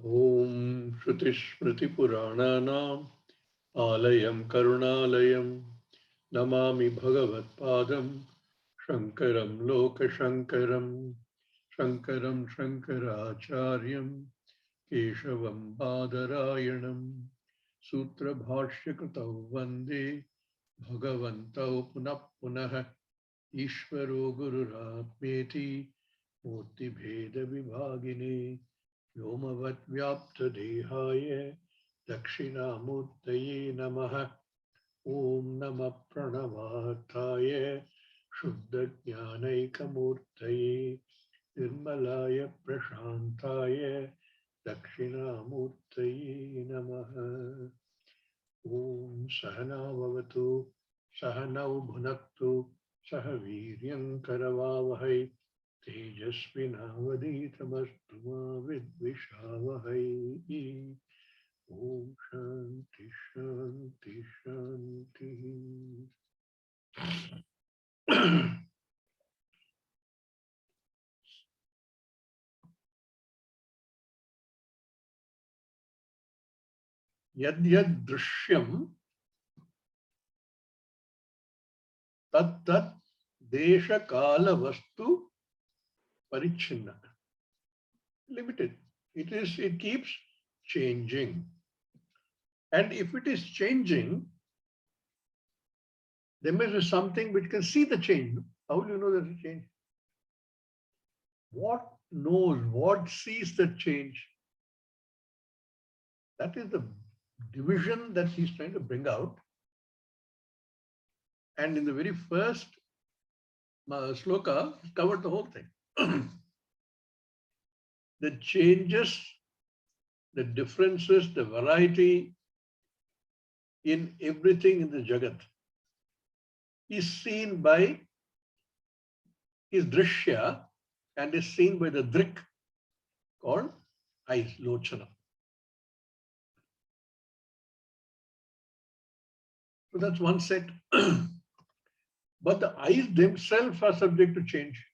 Om Shruti Smriti Purananam Alayam Karunalayam Namami Bhagavat Padam Shankaram Loka Shankaram Shankaram Shankaracharyam Keshavam Badarayanam Sutra Bhashya Kritau Vande Bhagavantau Punah Punah Ishvaro Gururatmeti Murti Bheda Vibhagine Yomavat Vyapta Dehaya Dakshinamurtaye Namaha Om Namah Pranavattaya Shuddha Jnanaikamurtaye Nirmalaya Prashantaya Dakshinamurtaye Namaha Om Sahana Vavatu Sahanau Bhunaktu Sahaviryam Karavavahai Tejasvinavaditamastu ma vidvishavahai. Om Shanti Shanti Shanti. Yad yad drishyam tat tat desha kala vastu parichinna. Limited. It keeps changing. And if it is changing, there must be something which can see the change. How will you know that it's changed? What knows, what sees the change? That is the division that he's trying to bring out. And in the very first sloka, he covered the whole thing. The changes, the differences, the variety in everything in the Jagat is seen by his Dṛśya and is seen by the Dṛk called eyes, lochana. So that's one set. But the eyes themselves are subject to change.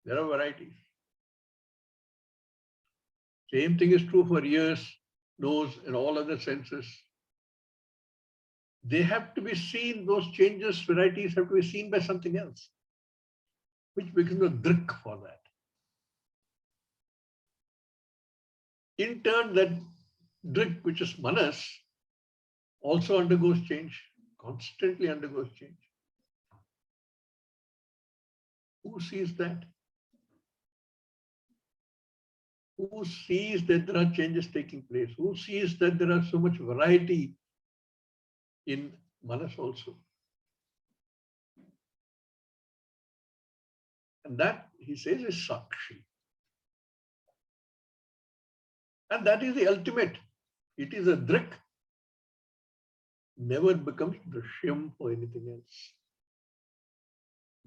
There are varieties. Same thing is true for ears, nose, and all other senses. They have to be seen, those changes, varieties have to be seen by something else, which becomes a Dṛk for that. In turn, that Dṛk, which is manas, also undergoes change, constantly undergoes change. Who sees that? Who sees that there are changes taking place? Who sees that there are so much variety in manas also? And that, he says, is Sakshi. And that is the ultimate. It is a Dṛk. Never becomes Dṛśyam or anything else.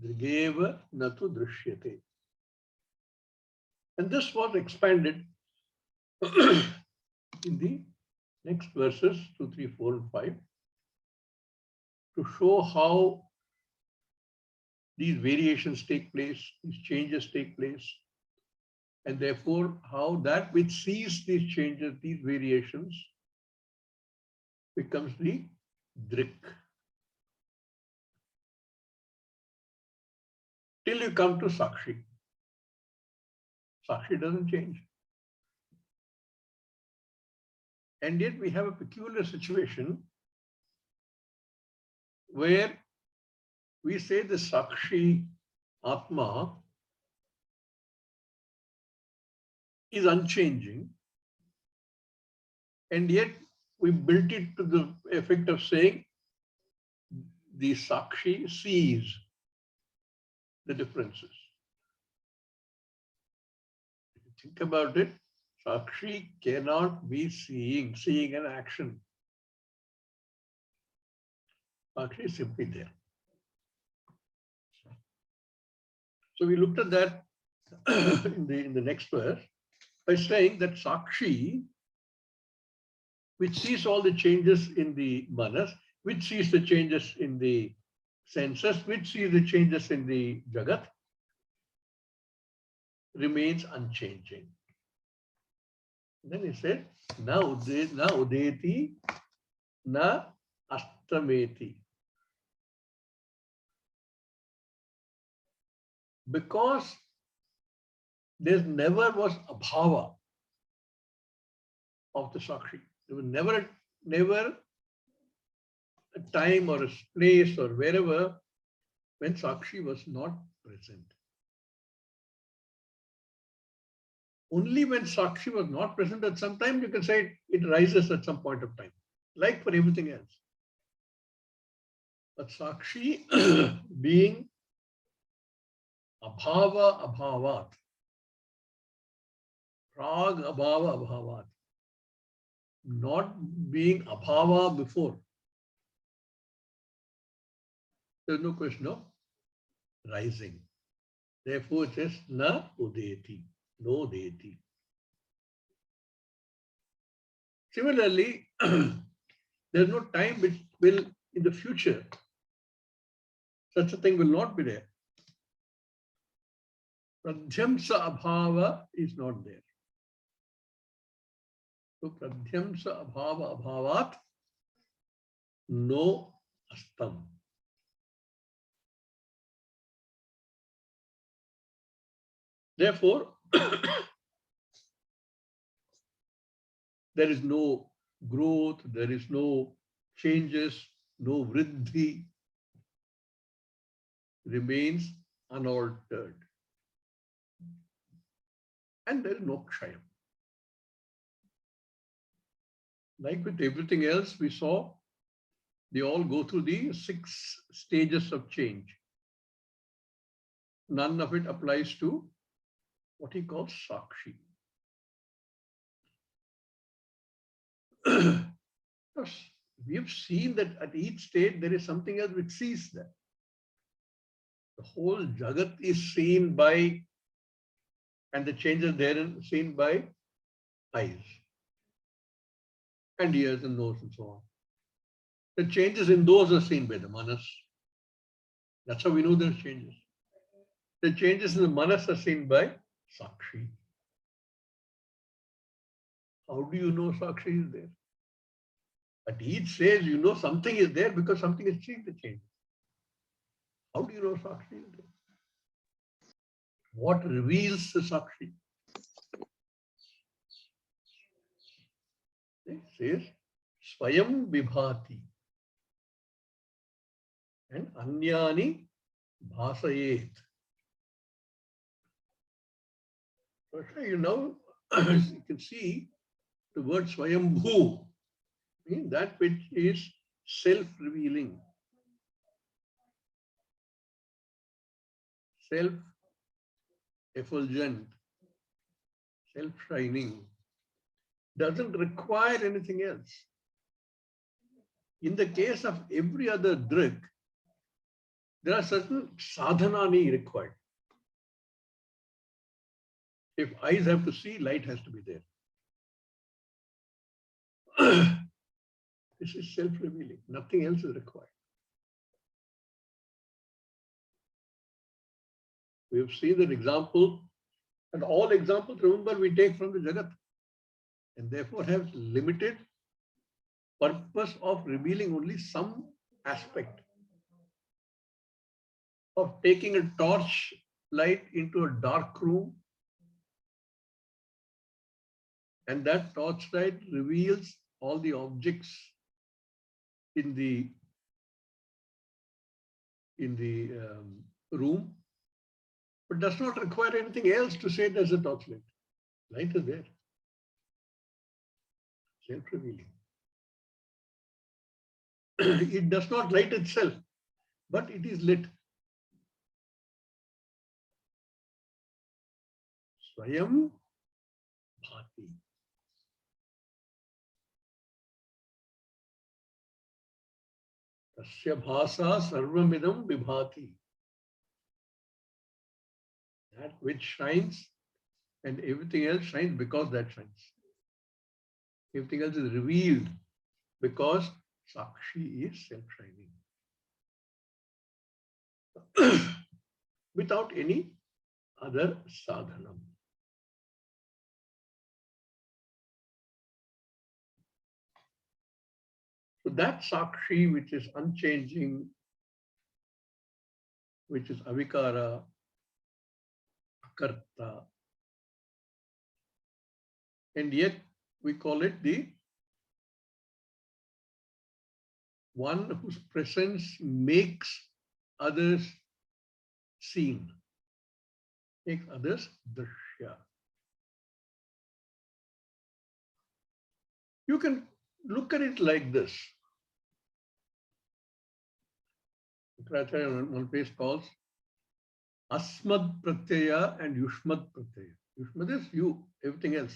Dṛgeva natu drishyate. And this was expanded in the next verses 2, 3, 4, and 5 to show how these variations take place, these changes take place, and therefore how that which sees these changes, these variations, becomes the Dṛk. Till you come to Sakshi. Sakshi doesn't change. And yet we have a peculiar situation where we say the Sakshi Atma is unchanging, and yet we built it to the effect of saying the Sakshi sees the differences. If you think about it, Sakshi cannot be seeing an action. Sakshi is simply there. So we looked at that in the next verse by saying that Sakshi, which sees all the changes in the manas, which sees the changes in the senses, which sees the changes in the Jagat, remains unchanging. Then he said, na udeti, na astameti. Because there never was abhava of the Sakshi. There was never a time or a place or wherever when Sakshi was not present. Only when Sakshi was not present at some time, you can say it rises at some point of time, like for everything else. But Sakshi being abhava abhavat, prag abhava abhavat, not being abhava before, there's no question of rising. Therefore, it says na udeti, no udeti. Similarly, there's no time which will, in the future, such a thing will not be there. Pradhyamsa abhava is not there. So pradhyamsa abhava abhavat, no astam. Therefore, there is no growth, there is no changes, no vriddhi, remains unaltered. And there is no kshayam. Like with everything else we saw, they all go through the 6 stages of change. None of it applies to what he calls Sakshi. We have seen that at each stage there is something else which sees that. The whole Jagat is seen by, and the changes therein seen by eyes and ears and nose and so on. The changes in those are seen by the manas. That's how we know there's changes. The changes in the manas are seen by Sakshi. How do you know Sakshi is there? At each stage, you know something is there because something is seeing the change. How do you know Sakshi is there? What reveals the Sakshi? It says, Swayam Vibhati and Anyani Bhasayet. So you know, you can see the word Swayambhu, that which is self-revealing, self-effulgent, self-shining, doesn't require anything else. In the case of every other Dṛg, there are certain sadhanani required. If eyes have to see, light has to be there. This is self-revealing. Nothing else is required. We have seen that example, and all examples, remember, we take from the Jagat, and therefore have limited purpose of revealing only some aspect. Of taking a torch light into a dark room, and that torchlight reveals all the objects in the room, but does not require anything else to say there's a torchlight. Light is there, self-revealing. It does not light itself, but it is lit. Swayam Bhati. Tasya bhasa sarvamidam vibhati. That which shines and everything else shines because that shines. Everything else is revealed because Sakshi is self-shining. Without any other sadhanam. So that Sakshi, which is unchanging, which is avikara, akarta, and yet we call it the one whose presence makes others seen, makes others Dṛśya. You can look at it like this. Shankaracharya on one place calls Asmad Pratyaya and Yushmad Pratyaya. Yushmad is you, everything else.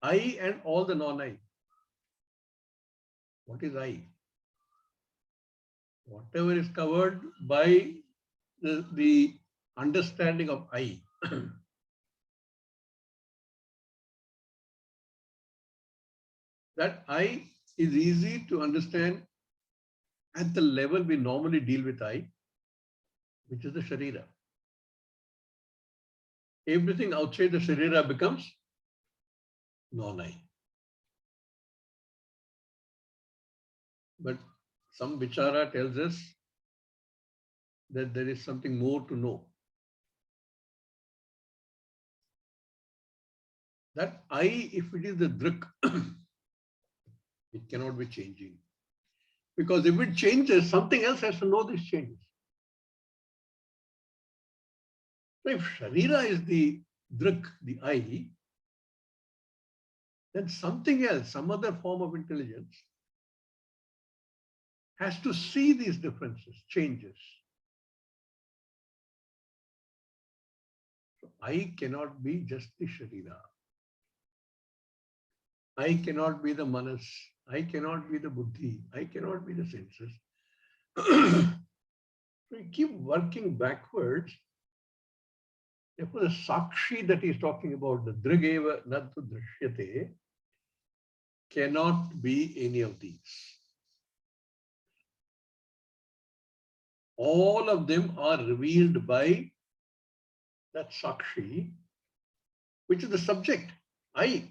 I and all the non-I. What is I? Whatever is covered by the understanding of I. That I is easy to understand at the level we normally deal with I, which is the Sharira. Everything outside the Sharira becomes non-I. But some vichara tells us that there is something more to know. That I, if it is the Dṛk, it cannot be changing. Because if it changes, something else has to know this changes. So if Sharira is the Dṛk, the I, then something else, some other form of intelligence, has to see these differences, changes. So I cannot be just the Sharira. I cannot be the Manas. I cannot be the Buddhi. I cannot be the senses. We keep working backwards. Therefore, the Sakshi that he's talking about, the Dṛg-eva nattu drishyate, cannot be any of these. All of them are revealed by that Sakshi, which is the subject, I.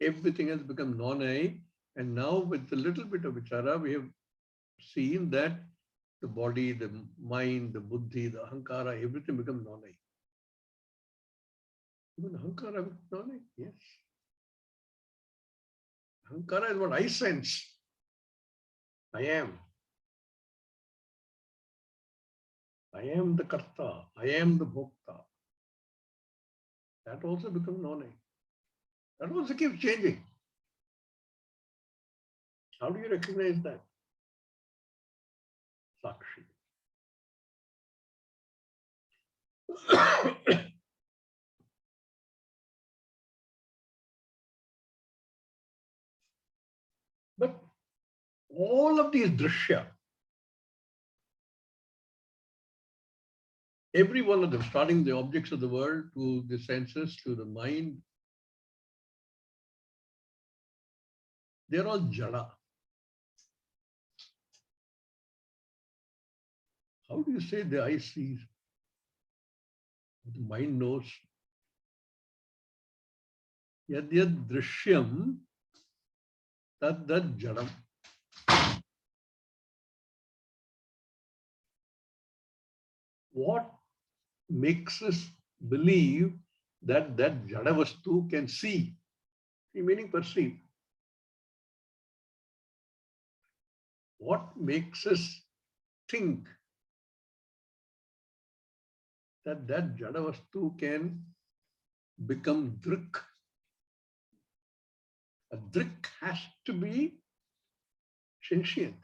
Everything has become non-I, and now with a little bit of vichara, we have seen that the body, the mind, the buddhi, the ahankara, everything becomes non-I. Even ahankara becomes non-I, yes. Ahankara is what I sense. I am. I am the karta. I am the bhokta. That also becomes non-I. That also keeps changing. How do you recognize that? Sakshi. But all of these Dṛśya, every one of them, starting the objects of the world to the senses, to the mind, they're all jada. How do you say the eye sees? The mind knows. Yad yad drishyam tad tad jadam. What makes us believe that that jadavastu can see, meaning perceive? What makes us think that that jadavastu can become Dṛk? A Dṛk has to be sentient.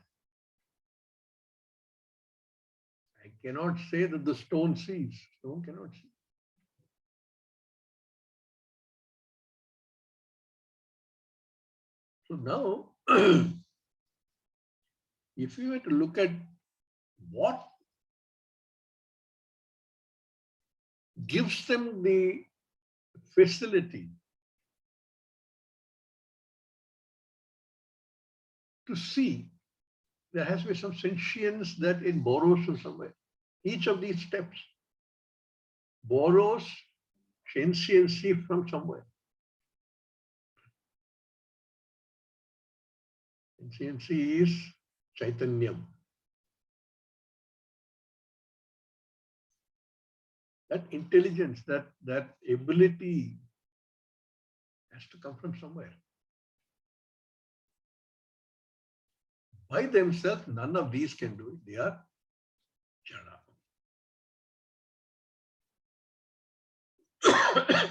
I cannot say that the stone sees. Stone cannot see. So now, if you were to look at what gives them the facility to see, there has to be some sentience that it borrows from somewhere. Each of these steps borrows sentiency from somewhere. Sentiency is Chaitanyam. That intelligence, that ability has to come from somewhere. By themselves, none of these can do it. They are jada.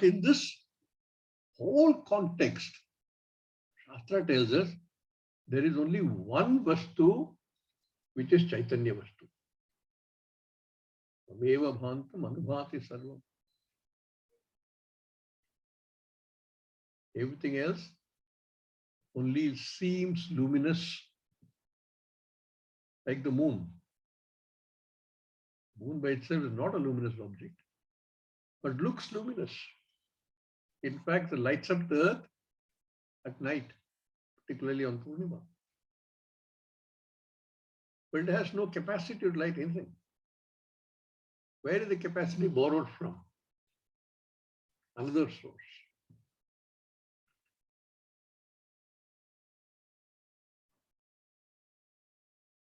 In this whole context, Shastra tells us there is only one Vastu which is Chaitanya Vastu. Tameva bhantam anubhati sarvam. Everything else only seems luminous, like the moon. Moon by itself is not a luminous object, but looks luminous. In fact, it lights up the earth at night, particularly on Purnima. But it has no capacity to light anything. Where is the capacity borrowed from? Another source.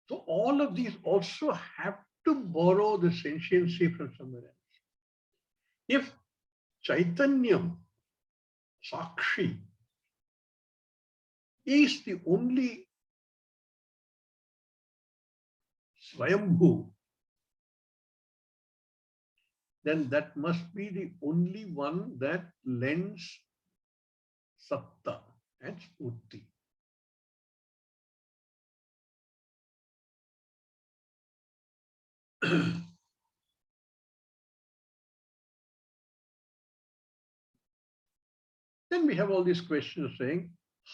So all of these also have to borrow the sentiency from somewhere else. If Chaitanyam, Sakshi, is the only Swayambhu, then that must be the only one that lends Satta and Spurti. Then we have all these questions saying,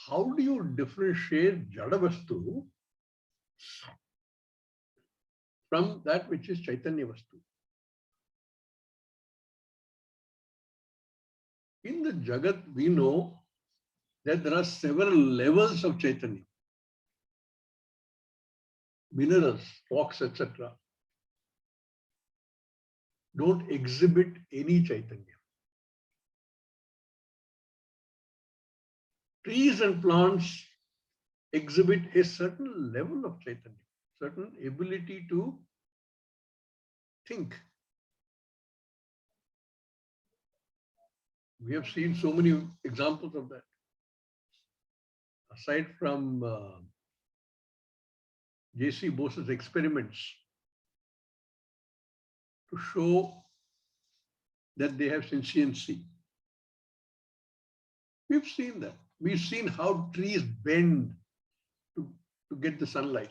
how do you differentiate Jadavastu from that which is Chaitanya Vastu? In the Jagat, we know that there are several levels of Chaitanya. Minerals, rocks, etc. don't exhibit any Chaitanya. Trees and plants exhibit a certain level of Chaitanya, certain ability to think. We have seen so many examples of that. Aside from J.C. Bose's experiments to show that they have sentiency. We've seen that. We've seen how trees bend to get the sunlight.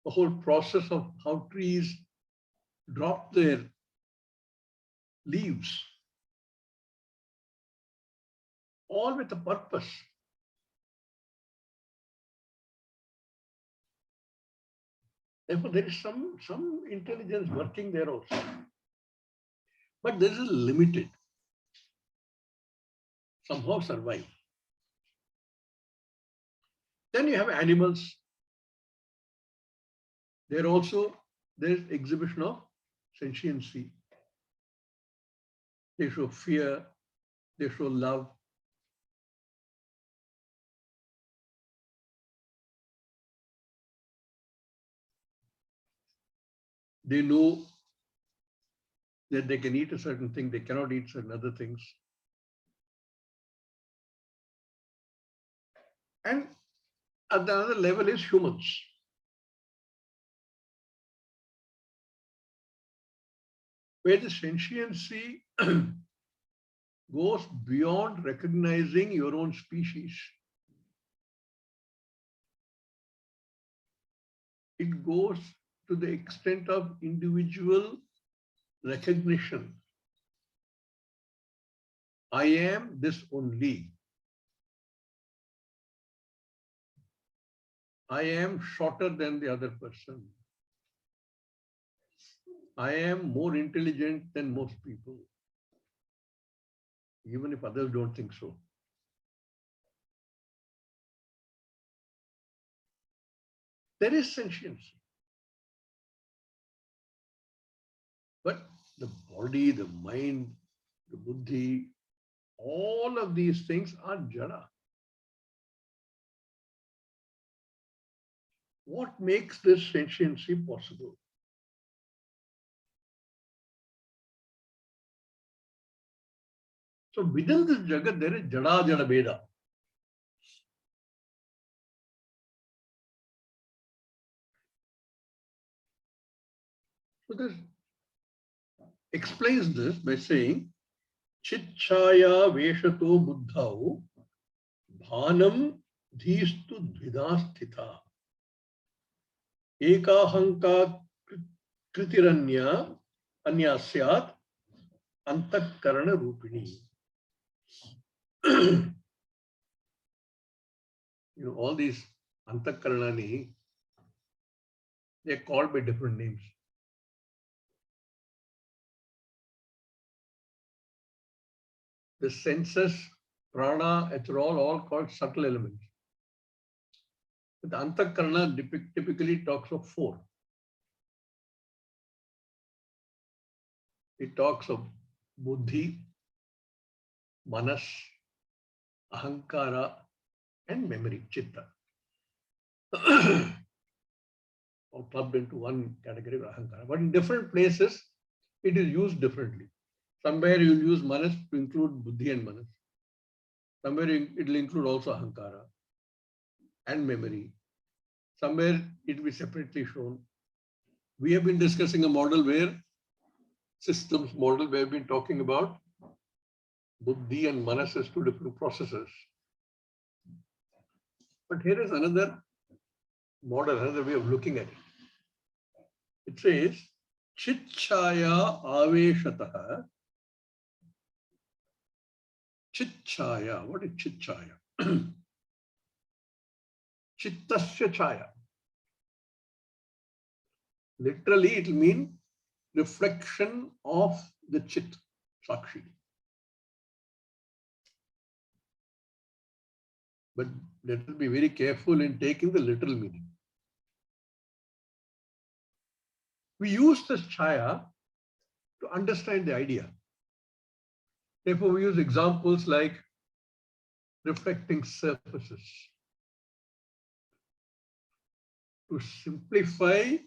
The whole process of how trees drop their leaves, all with a purpose. Therefore, there is some intelligence working there also. But this is limited. Somehow survive. Then you have animals. There is exhibition of sentiency. They show fear, they show love. They know that they can eat a certain thing, they cannot eat certain other things. And at the other level is humans. Where the sentiency goes beyond recognizing your own species. It goes to the extent of individual recognition. I am this only. I am shorter than the other person. I am more intelligent than most people, even if others don't think so. There is sentience. But the body, the mind, the buddhi, all of these things are jada. what makes this sentiency possible? So within this Jagat, there is Jada Jada Veda. So this explains this by saying, Chitchaya Veshato Buddhau Bhanam Dhistu Dvidasthita Ekahanka Kritiranya Anyasyat Antakarana Rupini. All these Antakaranani, they are called by different names. The senses, prana, it's all called subtle elements. But the Antakarana typically talks of 4. It talks of buddhi, manas, ahankara, and memory, chitta. All clubbed into one category of ahankara. But in different places, it is used differently. Somewhere you will use manas to include buddhi and manas. Somewhere it will include also ahankara and memory. Somewhere it will be separately shown. We have been discussing a model where systems model where we've been talking about buddhi and manas as 2 different processes. But here is another model, another way of looking at it. It says, Chitchaya Aveshataha. Chitchaya. What is Chitchaya? Chittasya Chaya. Literally, it will mean reflection of the Chit, Sakshi. But let us be very careful in taking the literal meaning. We use this Chaya to understand the idea. Therefore, we use examples like reflecting surfaces. To simplify,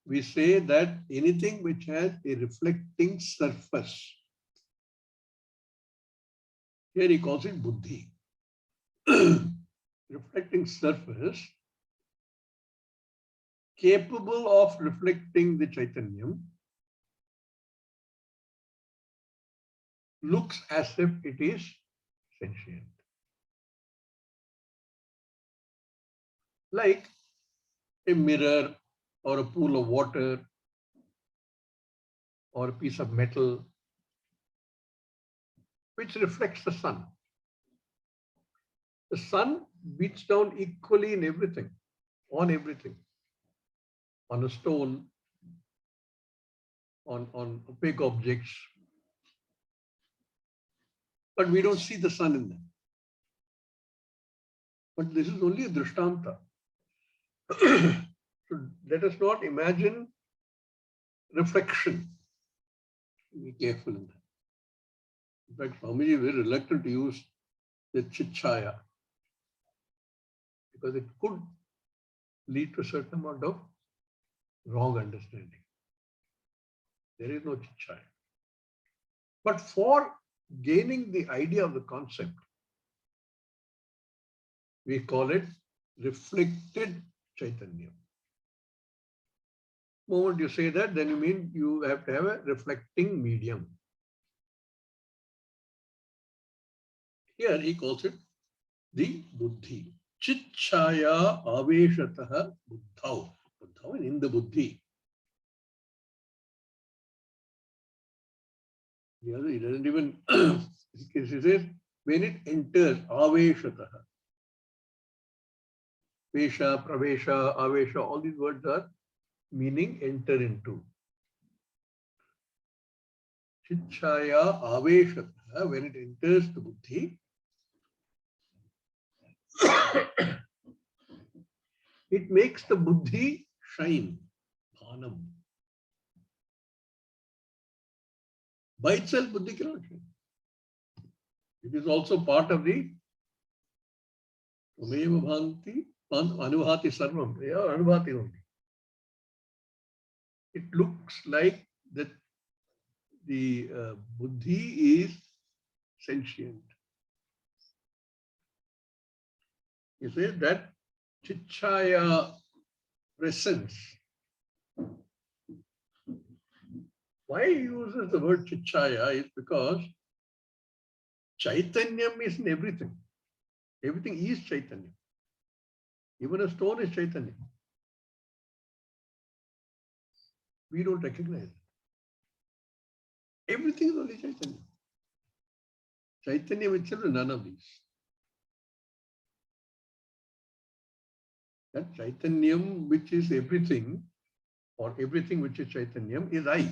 we say that anything which has a reflecting surface, here he calls it buddhi. Reflecting surface capable of reflecting the Chaitanyam looks as if it is sentient. Like a mirror or a pool of water or a piece of metal which reflects the sun. The sun beats down equally in everything, on everything. On a stone, on opaque objects. But we don't see the sun in them. But this is only a drishtanta. So let us not imagine reflection. Be careful in that. In fact, Swami G is very reluctant to use the Chitchaya because it could lead to a certain amount of wrong understanding. There is no Chitchaya. But for gaining the idea of the concept, we call it reflected Chaitanya. The moment you say that, then you mean you have to have a reflecting medium. Here he calls it the buddhi. Chitchaya aveshataha buddhau. Buddhau in the buddhi. The other, he doesn't even, he says, when it enters, aveshataha. Vesha, pravesha, avesha, all these words are meaning enter into. Chitchaya aveshataha, when it enters the buddhi, it makes the buddhi shine. Bhanam. By itself, buddhi cannot shine. It is also part of the Tameva Bhanti Anubhati sarvam. They are anubhati only. It looks like that the buddhi is sentient. You say that chichaya presence. Why he uses the word chichaya is because chaitanyam is in everything. Everything is chaitanya. Even a stone is chaitanya. We don't recognize it. Everything is only chaitanya. Chaitanya itself is none of these. That chaitanyam, which is everything, or everything which is chaitanyam, is I.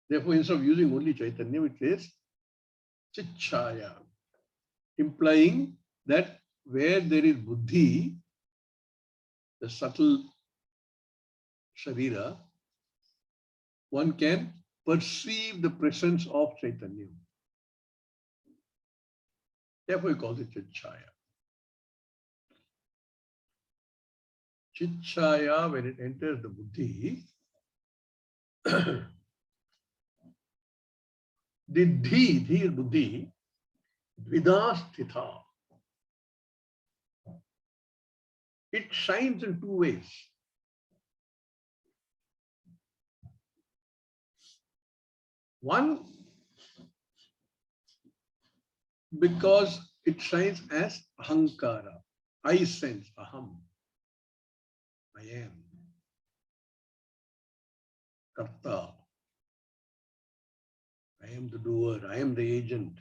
Therefore, instead of using only chaitanya, it says chichaya, implying that where there is buddhi, the subtle sharira, one can perceive the presence of chaitanya. Therefore, he calls it chichaya. Chichaya, when it enters the buddhi, the dhi is buddhi, vidasthitha. It shines in two ways. One, because it shines as ahankara. I sense, aham. I am. Karta. I am the doer. I am the agent.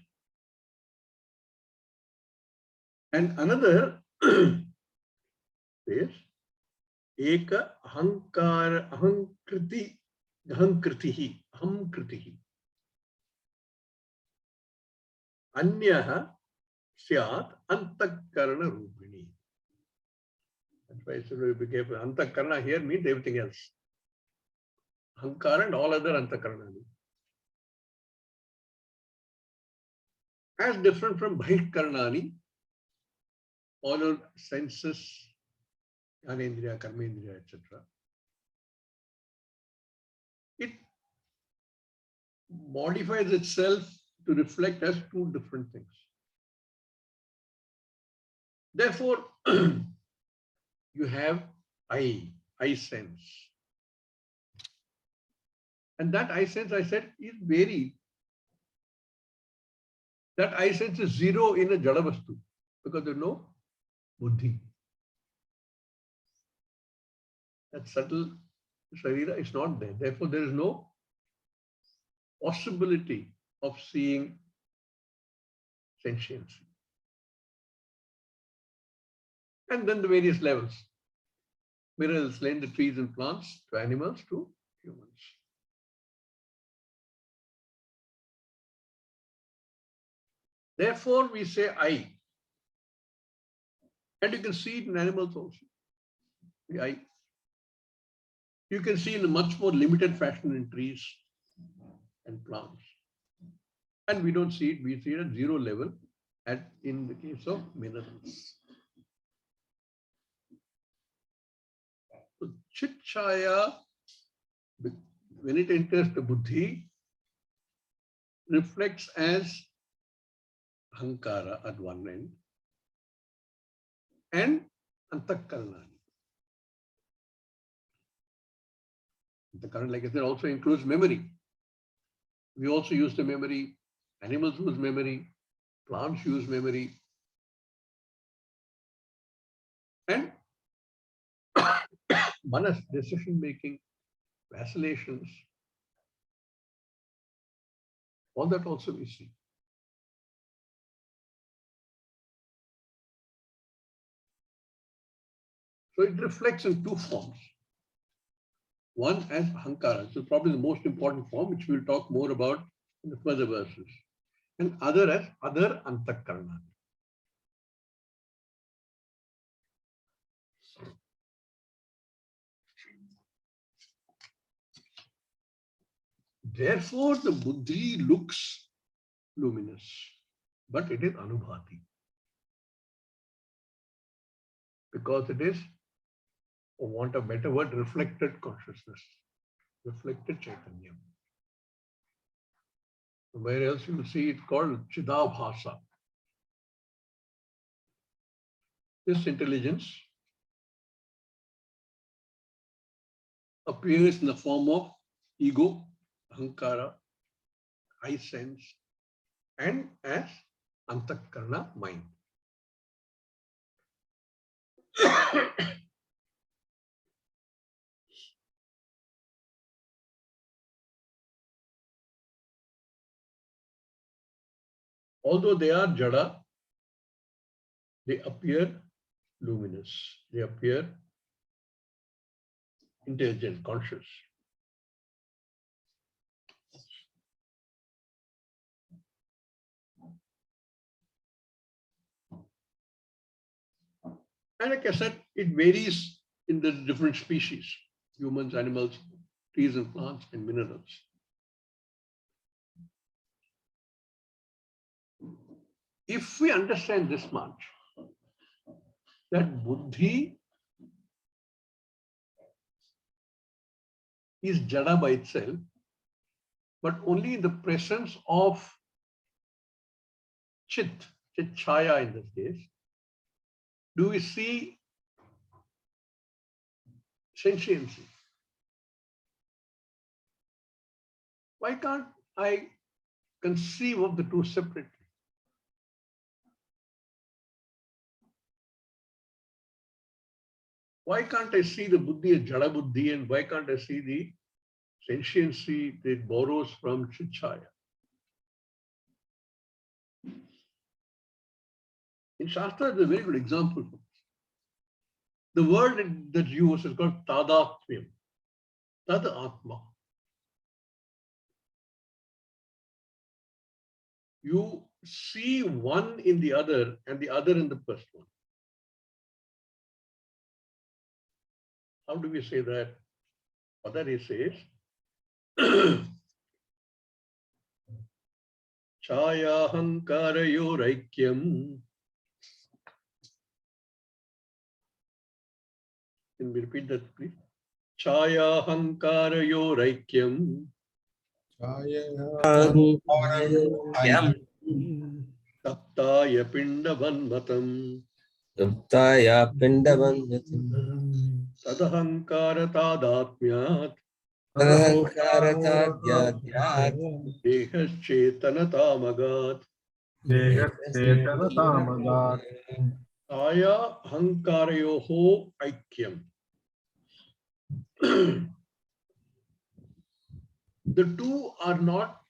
And another is eka ahankara, ahankritihi. Anyaha syat antakarana rupini. That's why I said we be careful. Antakarana here means everything else. Ahankara and all other antakarana. As different from bahikaranani, all our senses, jnanendriya, karmendriya, etc. It modifies itself to reflect as two different things. Therefore, you have I sense. And that I sense, I said, is varied. That I sense is zero in a jadavastu because there's no buddhi. That subtle sharira is not there. Therefore, there is no possibility of seeing sentience. And then the various levels. Mirror explain the trees and plants to animals to humans. Therefore, we say I. And you can see it in animals also. The I. You can see in a much more limited fashion in trees and plants. And we don't see it, we see it at zero level in the case of minerals. So chichaya, when it enters the buddhi, reflects as ahankara at one end and antakarana. Antakarana, like I said, also includes memory. We also use the memory. Animals use memory. Plants use memory. And manas, decision making, vacillations, all that also we see. So it reflects in two forms. One as ahankara, so probably the most important form, which we'll talk more about in the further verses. And other as other antakarana. Therefore, the buddhi looks luminous. but it is anubhati. Because it is, for want of a better word, reflected consciousness, reflected Chaitanya. Somewhere else you will see it called Chidabhasa. This intelligence appears in the form of ego, ahankara, I sense, and as antakarana, mind. Although they are jada, they appear luminous. They appear intelligent, conscious. And like I said, it varies in the different species, humans, animals, trees and plants, and minerals. If we understand this much, that buddhi is jada by itself, but only in the presence of chit, chaya in this case, do we see sentiency. Why can't I conceive of the two separately? Why can't I see the buddhi as jada buddhi, and why can't I see the sentiency that borrows from chaya? In Shastra, is a very good example for this. The word that's used is called tadatmyam, tad atma. You see one in the other and the other in the first one. How do we say that? What he says, Chaya hankarayo raikyam. Can we repeat that, please? Chaya hankarayo raikyam. Taptaya pindavanmatam. Taptaya pindavanmatam. Tadahankara tadatmyat. Tadahankara tadyadyat. Dehaschetanatāmagat. Dehaschetanatāmagat. Chaya hankarayoho aikyam. The two are not,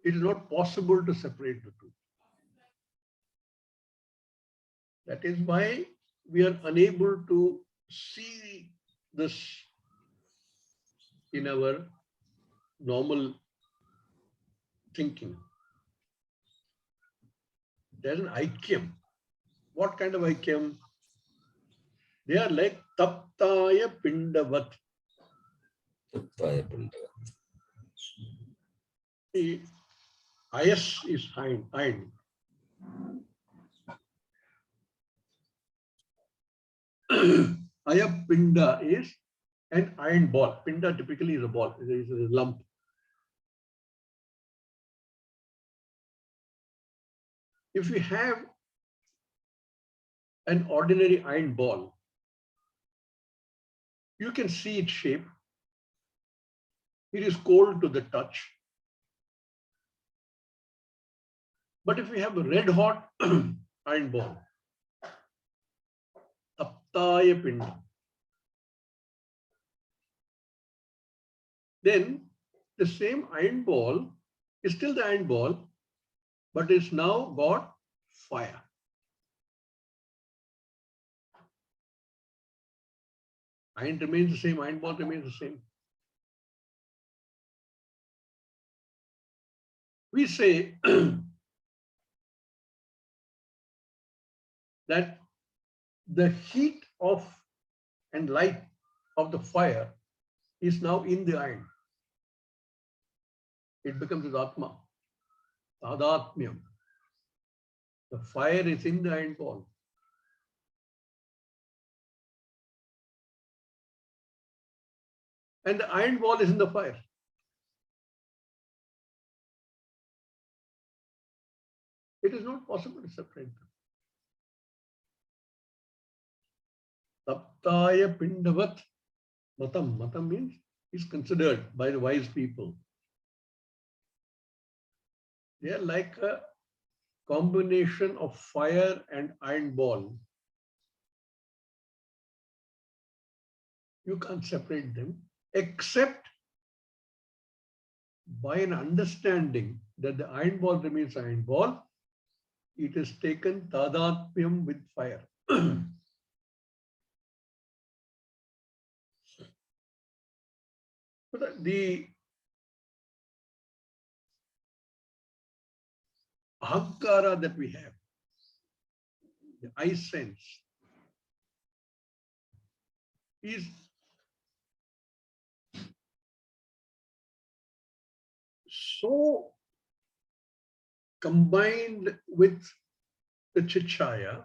it is not possible to separate the two. That is why we are unable to see this in our normal thinking. There's an aikyam. What kind of aikyam? They are like taptaya pindavat. Taptaya pindavat. The ayas is iron. Ayapinda is an iron ball. Pinda typically is a ball. It is a lump. If we have an ordinary iron ball, you can see its shape. It is cold to the touch. But if we have a red hot iron ball, taptaya pinda, then the same iron ball is still the iron ball, but it's now got fire. Iron remains the same, iron ball remains the same. We say that the heat of and light of the fire is now in the iron. It becomes his atma, tadatmyam. The fire is in the iron ball. And the iron ball is in the fire. It is not possible to separate them. Taptaya pindavat matam. Matam means is considered by the wise people. They are like a combination of fire and iron ball. You can't separate them except by an understanding that the iron ball remains iron ball. It is taken tadatmyam with fire. The ahankara that we have, the I sense, is so combined with the chichaya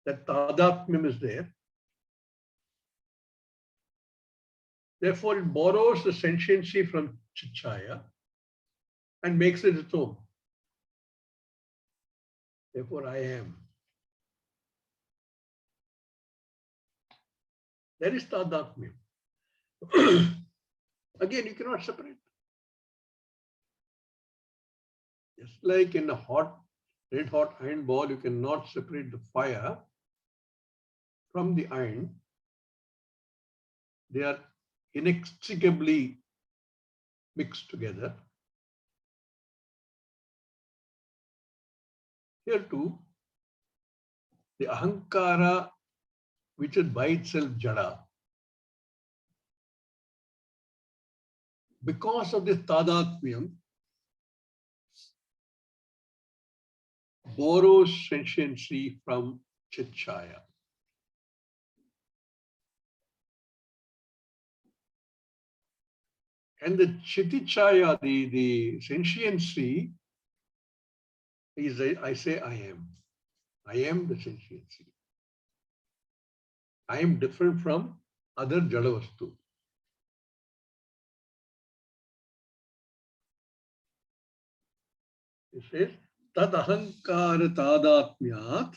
that tadatmyam is there. Therefore, it borrows the sentiency from chichaya and makes it its own. Therefore, I am. That is tadatmyam. Again, you cannot separate. Just like in a red hot iron ball, you cannot separate the fire from the iron. They are inextricably mixed together. Here too, the ahankara, which is by itself jada, because of this tadatmyam, borrows sentiency from chichaya. And the chitichaya, the sentiency, is I say I am. I am the sentiency. I am different from other jadavastu. It says, tad ahankara tadatmyat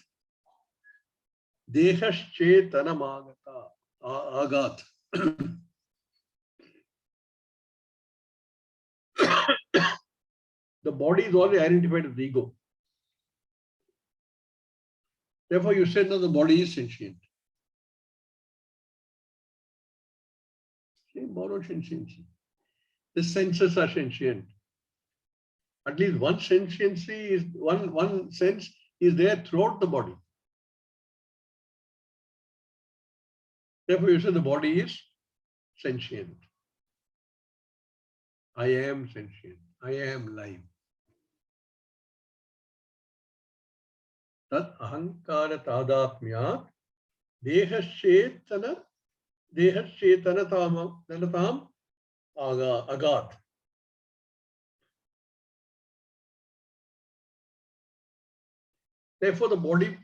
dehaschetanam agat. The body is already identified as the ego. Therefore, you said that the body is sentient. Borrowed sentiency. The senses are sentient. At least one sentiency is one sense is there throughout the body. Therefore, you say the body is sentient. I am sentient. I am life. Tat ahankara tadatmyat dehashetana danatam agat. Therefore, the body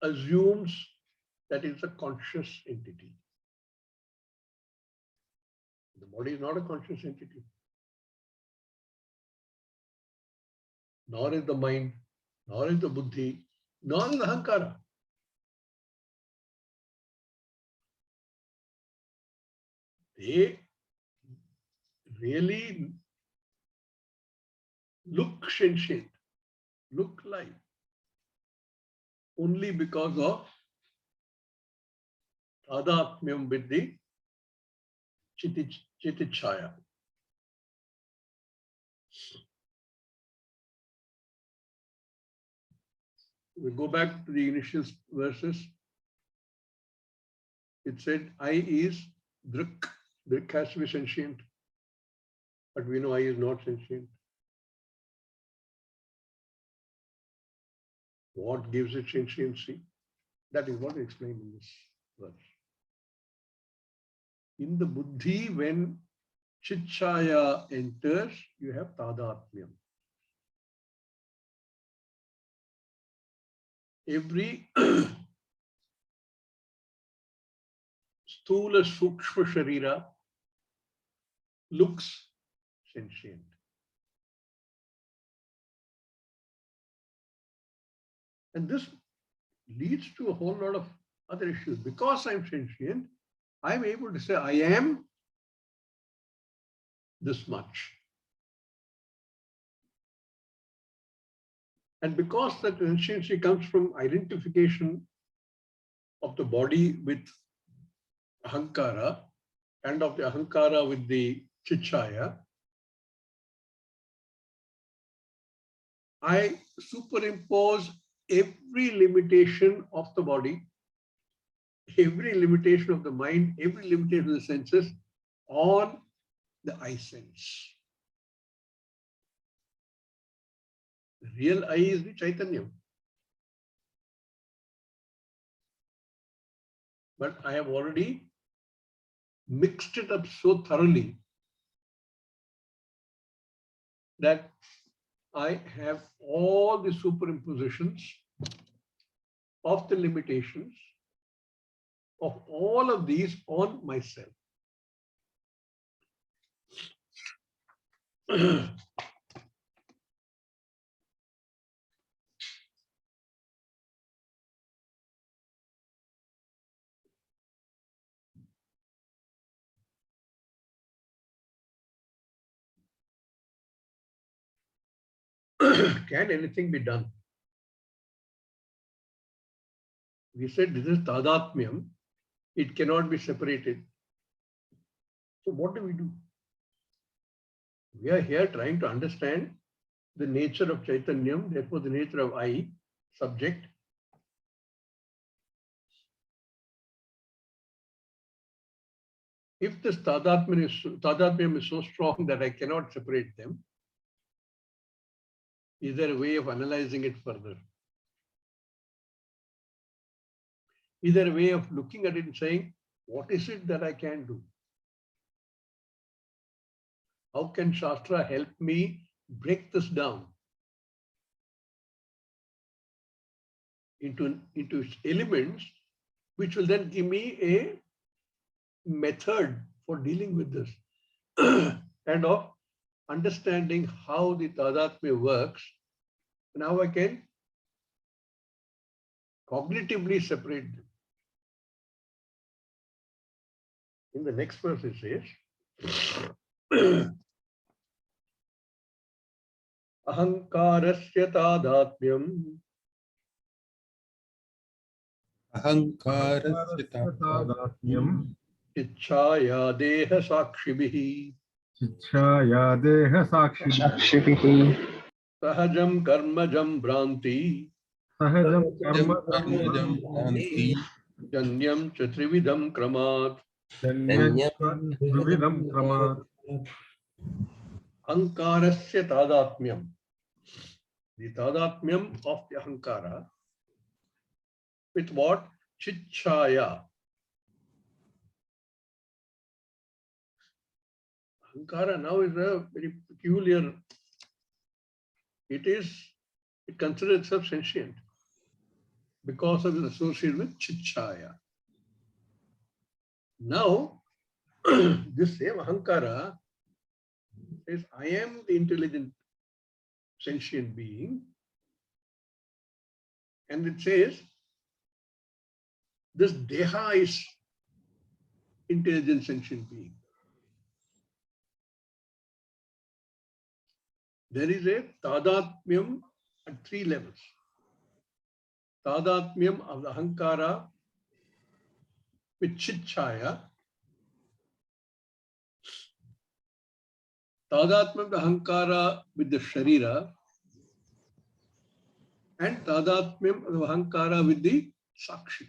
assumes that it's a conscious entity. The body is not a conscious entity. Nor is the mind, nor is the buddhi, nor is the ahankara. They really look sentient, look like, only because of tadatmyam with the chitichaya. We go back to the initial verses. It said, I is Dṛg. Dṛg has to be sentient. But we know I is not sentient. What gives it sentiency? That is what is explained in this verse. In the buddhi, when Chit-chaya enters, you have tadatmyam. Every sthula sukshma sharira looks sentient. And this leads to a whole lot of other issues. Because I'm sentient, I'm able to say I am this much. And because that sentiency comes from identification of the body with ahankara and of the ahankara with the chit-chaya, I superimpose every limitation of the body, every limitation of the mind, every limitation of the senses on the I sense. The real I is the Chaitanyam. But I have already mixed it up so thoroughly that I have all the superimpositions of the limitations of all of these on myself. Can anything be done? We said this is tadatmyam. It cannot be separated. So what do we do? We are here trying to understand the nature of Chaitanyam, therefore the nature of I, subject. If this tadatmyam is so strong that I cannot separate them, is there a way of analyzing it further? Is there a way of looking at it and saying, what is it that I can do? How can Shastra help me break this down into its elements, which will then give me a method for dealing with this and of understanding how the tadatmya works and how I can cognitively separate them. In the next verse it says, ahankarasya tadatmyam Ahankarasya tadatmyam ichchaya deha sakshibhi Chichaya deha sakshibihi sahajam karmajam bhranti Sahajam karma Karmajam bhranti janyam cha trividam kramat. Janyachva Dhruvidam Kramat. Ahankarasya tadatmyam. The tadatmyam of the ahankara with what? Chitchaya. Ahankara now is a very peculiar, it considers itself sentient because of its association with chitchaya. Now, this same ahankara says, I am the intelligent sentient being, and it says, this deha is intelligent sentient being. There is a tadatmyam at 3 levels. Tadatmyam of the ahankara with chitchaya, tadatmyam of the ahankara with the sharira, and tadatmyam of the ahankara with the sakshi,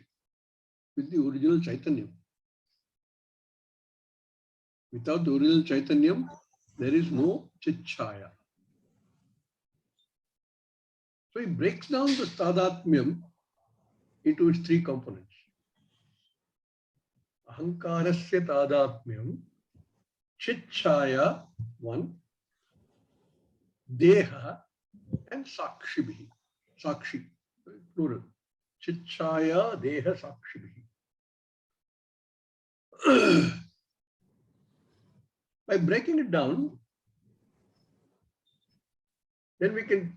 with the original Chaitanyam. Without the original Chaitanyam, there is no chitchaya. So he breaks down the tadatmyam into its 3 components. Ahankarasya tadatmyam Chit-chaya, one, Deha, and Sakshibhi. Sakshi, plural. Chit-chaya, Deha, Sakshibhi. By breaking it down, then we can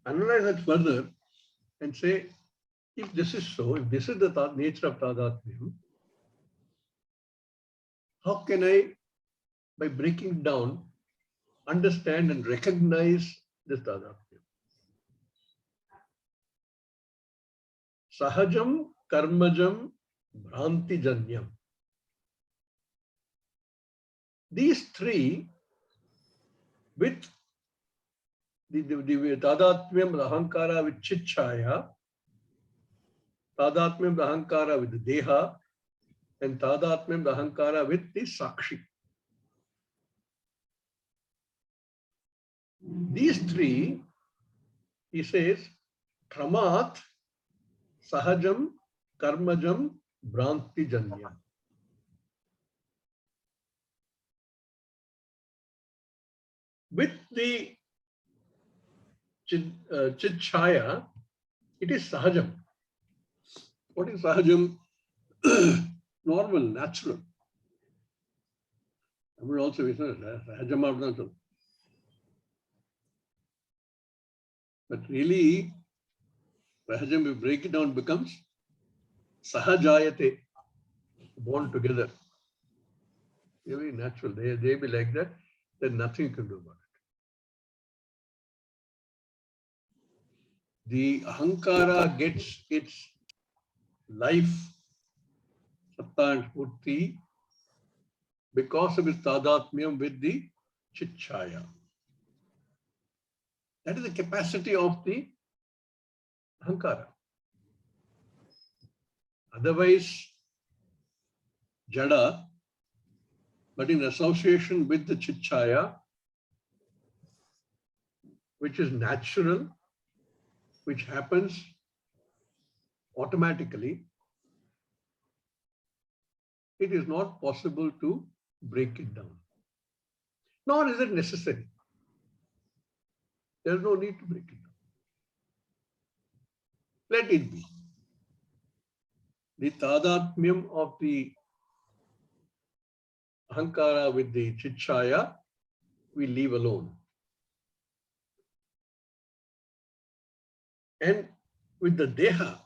analyze it further and say, if this is so, if this is the nature of Tadatmyam, how can I, by breaking it down, understand and recognize this Tadatmyam? Sahajam, Karmajam, Bhranti-janyam. These three, with the Tadatmyam, the Ahankara with Chit-chaya, Tadatmyam, the Ahankara with the Deha, and Tadatmyam, the Ahankara with the Sakshi. These three, he says, Kramat, Sahajam, Karmajam, Bhranti-janyam. With the Chit-chaya, it is Sahajam. What is Sahajam? Normal, natural. I would also be Sahajam or natural. But really, Sahajam, we break it down, becomes Sahajayate, born together. They're very natural. They be like that, then nothing you can do about it. The Ahankara gets its life, Satta and Spurti, because of its Tadatmyam with the Chit-chaya. That is the capacity of the Ahankara. Otherwise, Jada, but in association with the Chit-chaya, which is natural, which happens automatically, it is not possible to break it down. Nor is it necessary. There is no need to break it down. Let it be. The Tadatmyam of the Ahankara with the Chit-chaya, we leave alone. And with the Deha,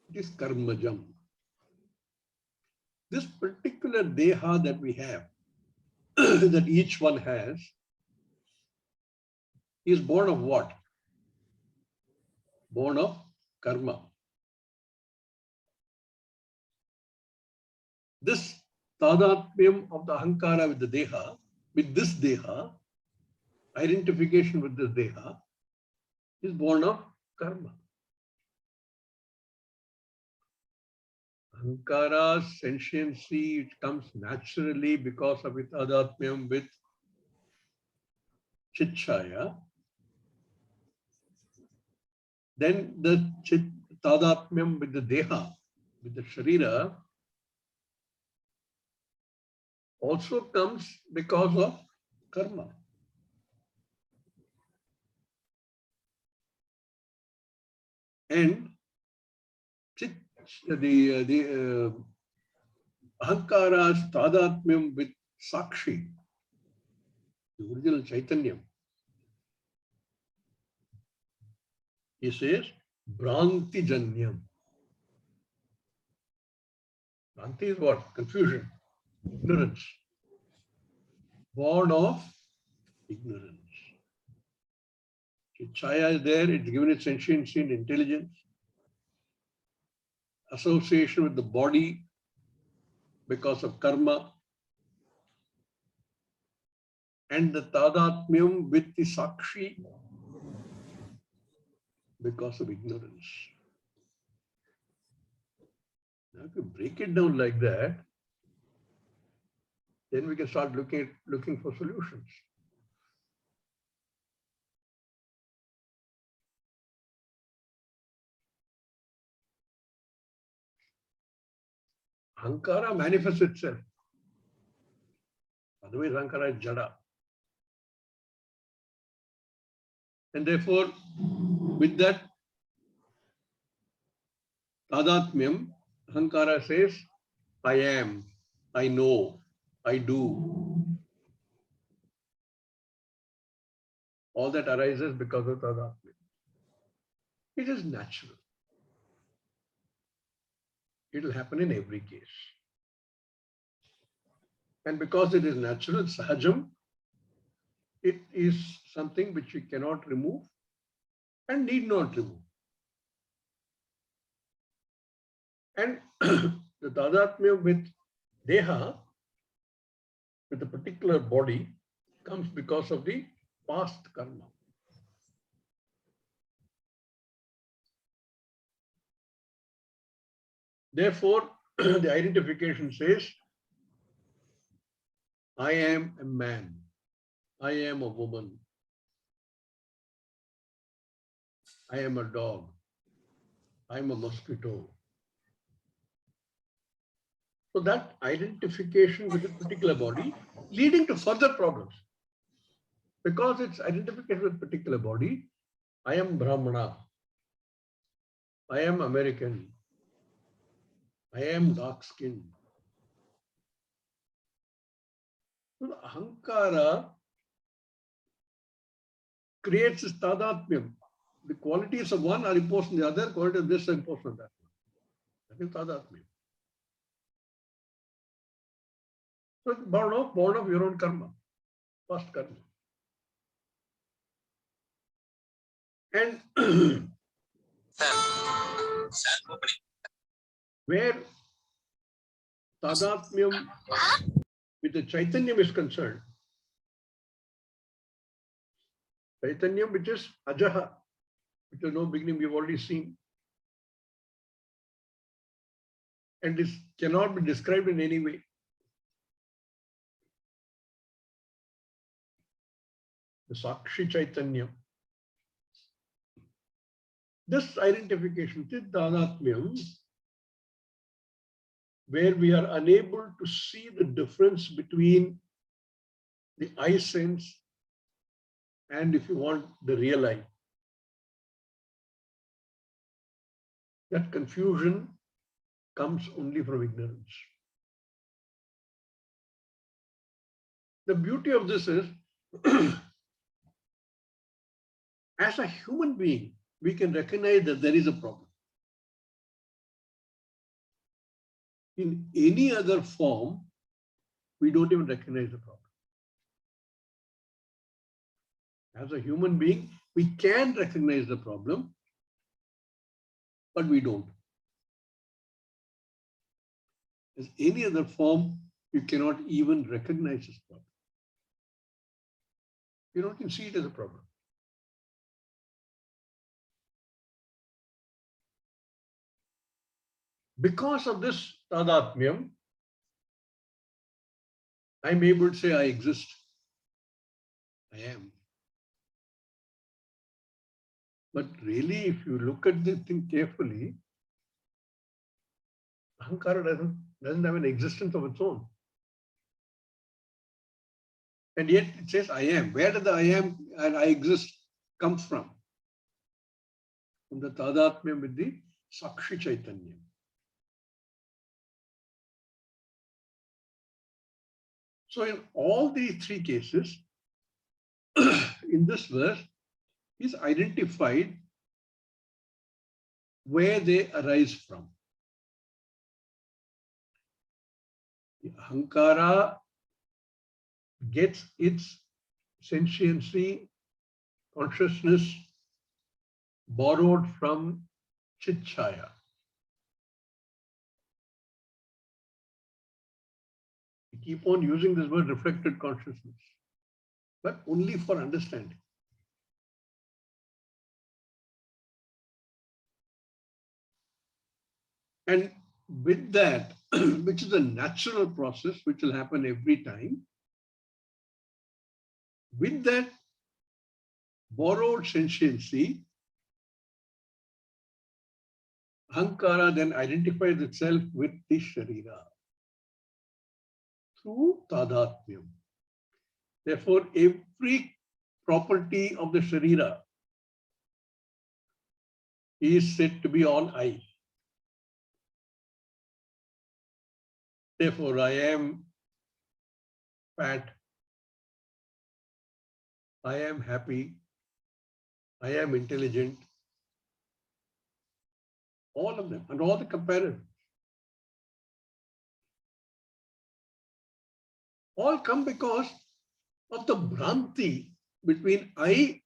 it is Karmajam. This particular Deha that we have, that each one has, is born of what? Born of karma. This Tadatmyam of the Ahankara with the Deha, with this Deha, identification with this Deha, is born of karma. Ahankara's sentiency, it comes naturally because of its Tadatmyam with Chit-chaya. Then the Tadatmyam with the Deha, with the Sharira, also comes because of karma. And the Ahankara's Tadatmyam with Sakshi, the original Chaitanyam, he says, Bhranti-janyam. Bhranti is what? Confusion, ignorance. Born of ignorance. Chaya is there, it's given its sentiency and intelligence. Association with the body because of karma. And the Tadatmyam with the Sakshi because of ignorance. Now, if you break it down like that, then we can start looking for solutions. Ahankara manifests itself. Otherwise, ahankara is jada. And therefore, with that tadatmyam, ahankara says, I am, I know, I do. All that arises because of tadatmyam. It is natural. It will happen in every case. And because it is natural, sahajam, it is something which we cannot remove and need not remove. And the tadatmya with deha, with a particular body, comes because of the past karma. Therefore, the identification says, I am a man, I am a woman, I am a dog, I am a mosquito. So that identification with a particular body leading to further problems. Because it's identification with a particular body, I am Brahmana, I am American, I am dark skinned. So the ahankara creates this tadatmyam. The qualities of one are imposed on the other, qualities of this are imposed on that one. That is tadatmyam. So it's born of your own karma, past karma. And where tadatmyam with the Chaitanyam is concerned, Chaitanyam which is ajaha, which has no beginning, we've already seen. And this cannot be described in any way. The Sakshi Chaitanyam. This identification, this tadatmyam, where we are unable to see the difference between the eye sense and, if you want, the real eye. That confusion comes only from ignorance. The beauty of this is, as a human being, we can recognize that there is a problem. In any other form, we don't even recognize the problem. As a human being, we can recognize the problem, but we don't. As any other form, you cannot even recognize this problem. You don't even see it as a problem. Because of this tadatmyam, I'm able to say I exist. I am. But really, if you look at this thing carefully, ahankara doesn't have an existence of its own. And yet it says I am. Where does the I am and I exist come from? From the tadatmyam with the Sakshi Chaitanya. So in all these three cases, in this verse, is identified where they arise from. The ahankara gets its sentiency, consciousness borrowed from Chitchaya. We keep on using this word reflected consciousness, but only for understanding. And with that, which is a natural process which will happen every time, with that borrowed sentiency, ahankara then identifies itself with the sharira through tadatmyam. Therefore, every property of the Sharira is said to be on I. Therefore, I am fat, I am happy, I am intelligent, all of them, and all the comparisons. All come because of the Bhranti between I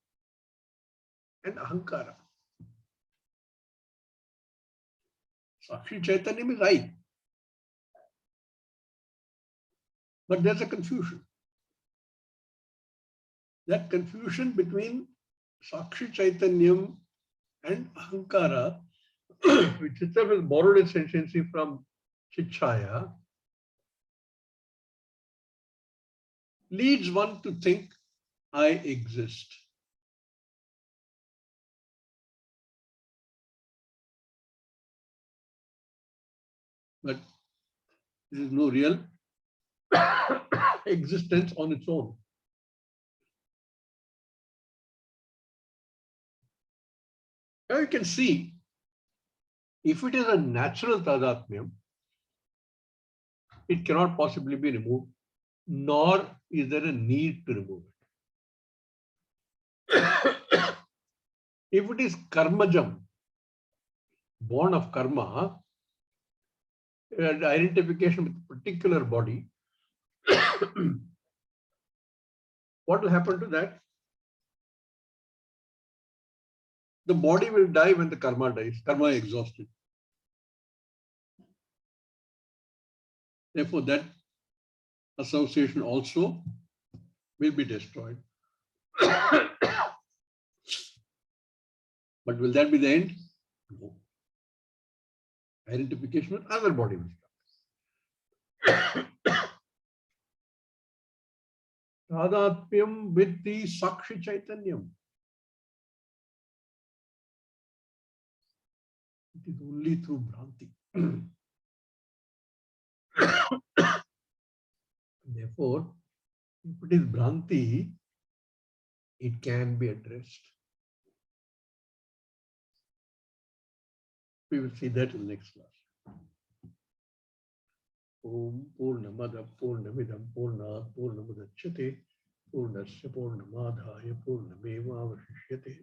and Ahankara. Sakshi Chaitanya is I. But there's a confusion. That confusion between Sakshi Chaitanyam and Ahankara, which itself has borrowed its sentiency from Chichaya, leads one to think I exist. But there is no real existence on its own. Now you can see, if it is a natural tadatmyam, it cannot possibly be removed, nor is there a need to remove it. If it is karmajam, born of karma, identification with a particular body, what will happen to that? The body will die when the karma dies. Karma is exhausted. Therefore, that association also will be destroyed. But will that be the end? No. Identification with other body will start. Tadatmyam with the Sakshi Chaitanyam. It is only through Bhranti. Therefore, if it is Bhranti, it can be addressed. We will see that in the next class. Om Purnamada Purnamidam Purnat Purnamudachyate Purnasya Purnamadhaya Purnameva Vashishyate